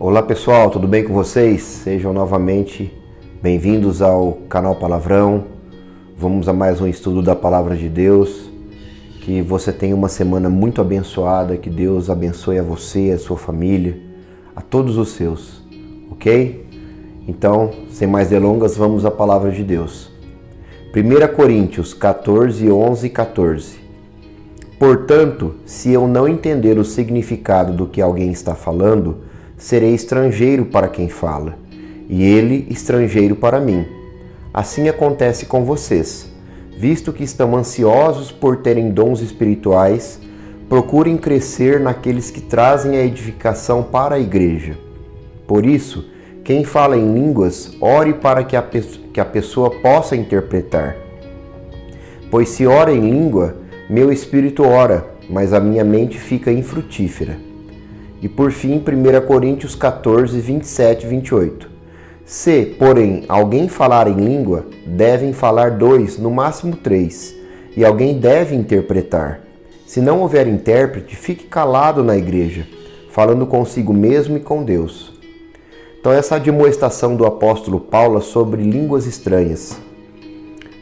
Olá pessoal, tudo bem com vocês? Sejam novamente bem-vindos ao canal Palavrão. Vamos a mais um estudo da Palavra de Deus. Que você tenha uma semana muito abençoada, que Deus abençoe a você, a sua família, a todos os seus, ok? Então, sem mais delongas, vamos à Palavra de Deus. 1 Coríntios 14, 11 e 14. Portanto, se eu não entender o significado do que alguém está falando, serei estrangeiro para quem fala, e ele estrangeiro para mim. Assim acontece com vocês. Visto que estão ansiosos por terem dons espirituais, procurem crescer naqueles que trazem a edificação para a igreja. Por isso, quem fala em línguas, ore para que a pessoa possa interpretar. Pois se ora em língua, meu espírito ora, mas a minha mente fica infrutífera. E por fim, 1 Coríntios 14, 27 e 28. Se, porém, alguém falar em língua, devem falar 2, no máximo 3, e alguém deve interpretar. Se não houver intérprete, fique calado na igreja, falando consigo mesmo e com Deus. Então essa admoestação do apóstolo Paulo sobre línguas estranhas.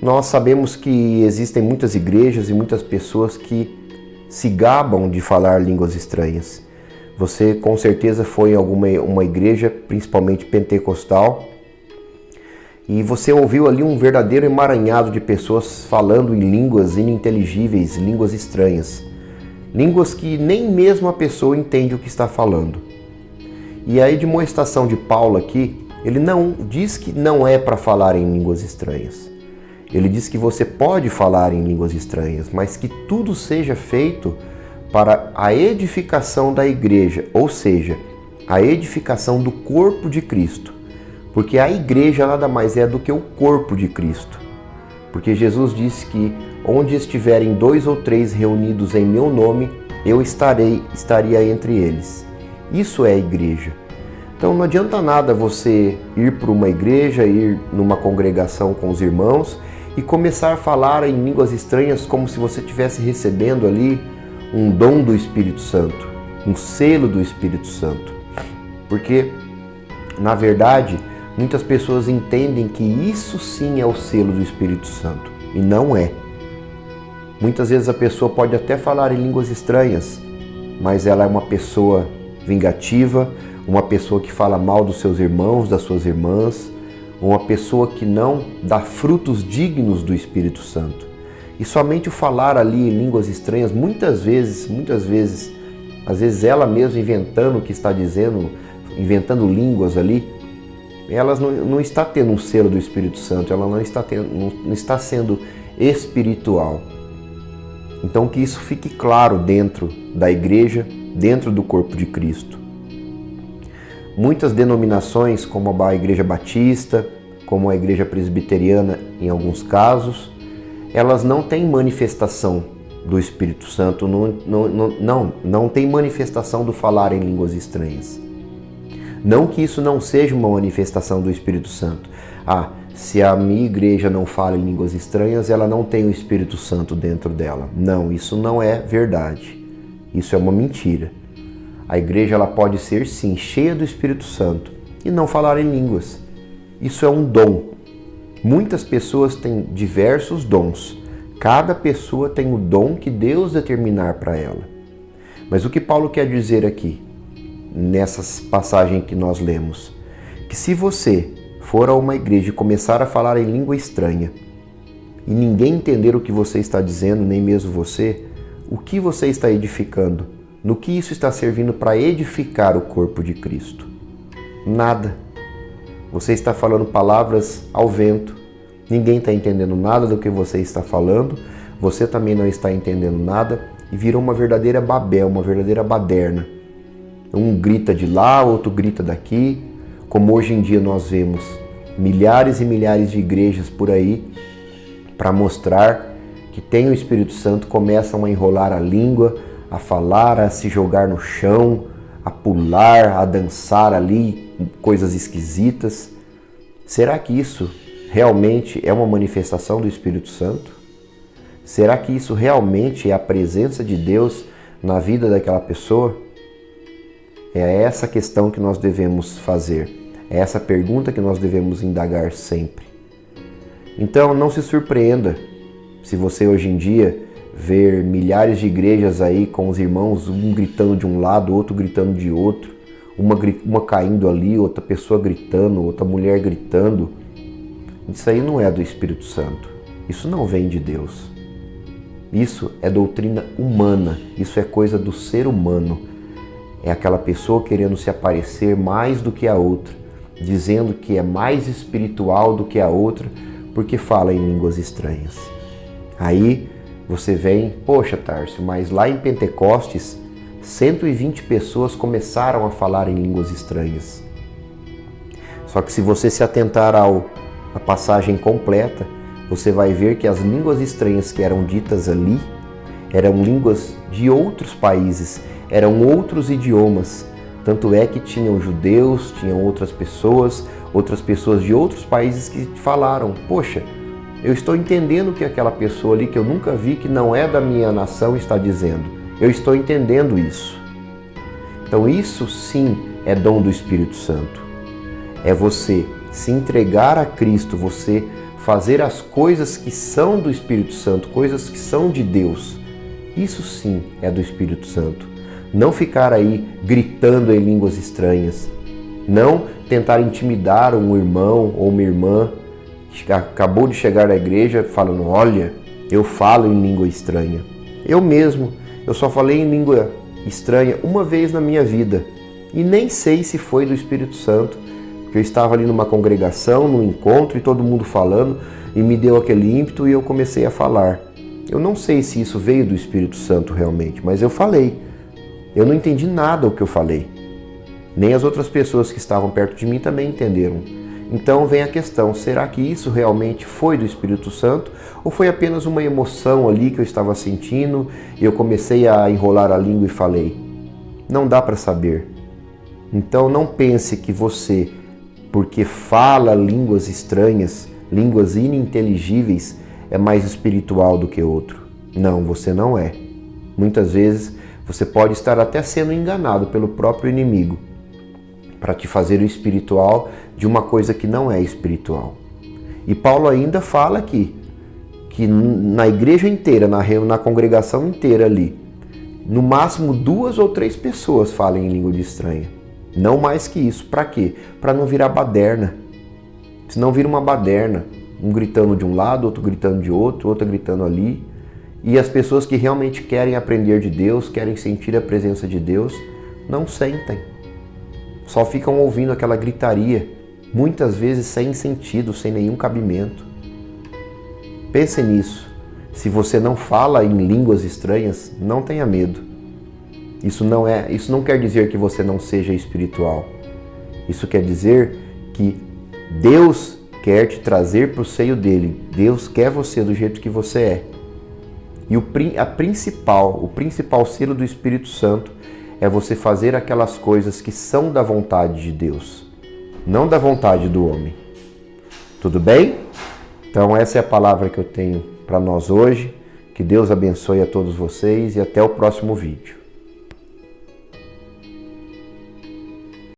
Nós sabemos que existem muitas igrejas e muitas pessoas que se gabam de falar línguas estranhas. Você com certeza foi em uma igreja, principalmente pentecostal, e você ouviu ali um verdadeiro emaranhado de pessoas falando em línguas ininteligíveis, línguas estranhas. Línguas que nem mesmo a pessoa entende o que está falando. E a admoestação de Paulo aqui, ele não diz que não é para falar em línguas estranhas. Ele diz que você pode falar em línguas estranhas, mas que tudo seja feito para a edificação da igreja, ou seja, a edificação do corpo de Cristo. Porque a igreja nada mais é do que o corpo de Cristo. Porque Jesus disse que onde estiverem 2 ou 3 reunidos em meu nome, eu estaria entre eles. Isso é a igreja. Então não adianta nada você ir para uma igreja, ir numa congregação com os irmãos e começar a falar em línguas estranhas como se você estivesse recebendo ali um dom do Espírito Santo, um selo do Espírito Santo. Porque, na verdade, muitas pessoas entendem que isso sim é o selo do Espírito Santo, e não é. Muitas vezes a pessoa pode até falar em línguas estranhas, mas ela é uma pessoa vingativa, uma pessoa que fala mal dos seus irmãos, das suas irmãs, uma pessoa que não dá frutos dignos do Espírito Santo. E somente o falar ali em línguas estranhas, muitas vezes, às vezes ela mesma inventando o que está dizendo, inventando línguas ali, ela não está tendo um selo do Espírito Santo, ela não está sendo espiritual. Então que isso fique claro dentro da igreja, dentro do corpo de Cristo. Muitas denominações, como a Igreja Batista, como a Igreja Presbiteriana em alguns casos, elas não têm manifestação do Espírito Santo, não tem manifestação do falar em línguas estranhas. Não que isso não seja uma manifestação do Espírito Santo. Se a minha igreja não fala em línguas estranhas, ela não tem o Espírito Santo dentro dela. Não, isso não é verdade. Isso é uma mentira. A igreja ela pode ser sim cheia do Espírito Santo e não falar em línguas. Isso é um dom. Muitas pessoas têm diversos dons. Cada pessoa tem o dom que Deus determinar para ela. Mas o que Paulo quer dizer aqui, nessas passagens que nós lemos? Que se você for a uma igreja e começar a falar em língua estranha e ninguém entender o que você está dizendo, nem mesmo você, o que você está edificando? No que isso está servindo para edificar o corpo de Cristo? Nada. Você está falando palavras ao vento, ninguém está entendendo nada do que você está falando, você também não está entendendo nada e virou uma verdadeira Babel, uma verdadeira baderna. Um grita de lá, outro grita daqui, como hoje em dia nós vemos milhares e milhares de igrejas por aí para mostrar que tem o Espírito Santo, começam a enrolar a língua, a falar, a se jogar no chão, a pular, a dançar ali, coisas esquisitas. Será que isso realmente é uma manifestação do Espírito Santo? Será que isso realmente é a presença de Deus na vida daquela pessoa? É essa questão que nós devemos fazer. É essa pergunta que nós devemos indagar sempre. Então não se surpreenda se você hoje em dia ver milhares de igrejas aí com os irmãos, um gritando de um lado, outro gritando de outro, uma caindo ali, outra pessoa gritando, outra mulher gritando. Isso aí não é do Espírito Santo. Isso não vem de Deus. Isso é doutrina humana, isso é coisa do ser humano. É aquela pessoa querendo se aparecer mais do que a outra, dizendo que é mais espiritual do que a outra, porque fala em línguas estranhas. Aí você vem, poxa Tárcio, mas lá em Pentecostes, 120 pessoas começaram a falar em línguas estranhas. Só que se você se atentar à passagem completa, você vai ver que as línguas estranhas que eram ditas ali eram línguas de outros países, eram outros idiomas. Tanto é que tinham judeus, tinham outras pessoas de outros países que falaram, poxa, eu estou entendendo o que aquela pessoa ali que eu nunca vi, que não é da minha nação, está dizendo. Eu estou entendendo isso. Então isso sim é dom do Espírito Santo. É você se entregar a Cristo, você fazer as coisas que são do Espírito Santo, coisas que são de Deus. Isso sim é do Espírito Santo. Não ficar aí gritando em línguas estranhas. Não tentar intimidar um irmão ou uma irmã que acabou de chegar na igreja falando, olha, eu falo em língua estranha. Eu só falei em língua estranha uma vez na minha vida. E nem sei se foi do Espírito Santo, porque eu estava ali numa congregação, num encontro, e todo mundo falando, e me deu aquele ímpeto e eu comecei a falar. Eu não sei se isso veio do Espírito Santo realmente, mas eu falei. Eu não entendi nada o que eu falei. Nem as outras pessoas que estavam perto de mim também entenderam. Então vem a questão, será que isso realmente foi do Espírito Santo? Ou foi apenas uma emoção ali que eu estava sentindo e eu comecei a enrolar a língua e falei? Não dá para saber. Então não pense que você, porque fala línguas estranhas, línguas ininteligíveis, é mais espiritual do que outro. Não, você não é. Muitas vezes você pode estar até sendo enganado pelo próprio inimigo para te fazer o espiritual de uma coisa que não é espiritual. E Paulo ainda fala aqui que na igreja inteira, na congregação inteira ali, no máximo 2 ou 3 pessoas falam em língua estranha. Não mais que isso. Para quê? Para não virar baderna. Senão vira uma baderna. Um gritando de um lado, outro gritando de outro, outro gritando ali. E as pessoas que realmente querem aprender de Deus, querem sentir a presença de Deus, não sentem. Só ficam ouvindo aquela gritaria, muitas vezes sem sentido, sem nenhum cabimento. Pense nisso. Se você não fala em línguas estranhas, não tenha medo. Isso não quer dizer que você não seja espiritual. Isso quer dizer que Deus quer te trazer para o seio dele. Deus quer você do jeito que você é. E o principal selo do Espírito Santo é você fazer aquelas coisas que são da vontade de Deus, não da vontade do homem. Tudo bem? Então essa é a palavra que eu tenho para nós hoje. Que Deus abençoe a todos vocês e até o próximo vídeo.